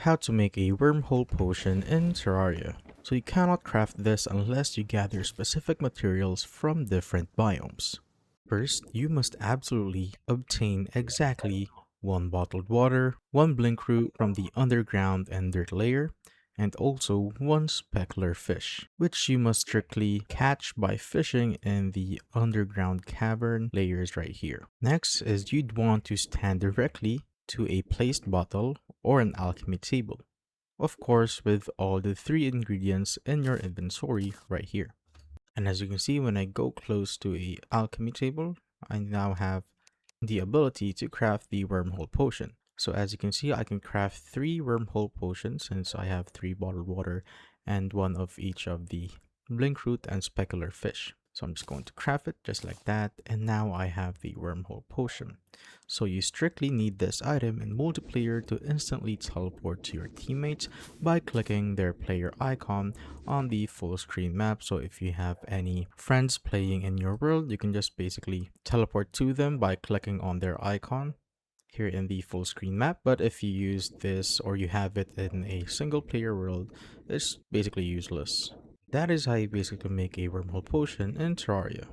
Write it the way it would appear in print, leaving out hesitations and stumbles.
how to make a wormhole potion in Terraria. So you cannot craft this unless you gather specific materials from different biomes. First, you must absolutely obtain exactly 1 bottled water, 1 blink root from the underground and dirt layer, and also 1 specular fish, which you must strictly catch by fishing in the underground cavern layers right here. Next is you'd want to stand directly to a placed bottle or an alchemy table. Of course, with all the 3 ingredients in your inventory right here. And as you can see, when I go close to a alchemy table, I now have the ability to craft the wormhole potion. So as you can see, I can craft 3 wormhole potions since I have 3 bottled water and 1 of each of the blinkroot and specular fish. So I'm just going to craft it just like that, and now I have the wormhole potion. So you strictly need this item in multiplayer to instantly teleport to your teammates by clicking their player icon on the full screen map. So if you have any friends playing in your world, you can just basically teleport to them by clicking on their icon here in the full screen map. But if you use this or you have it in a single player world, it's basically useless. That is how you basically make a wormhole potion in Terraria.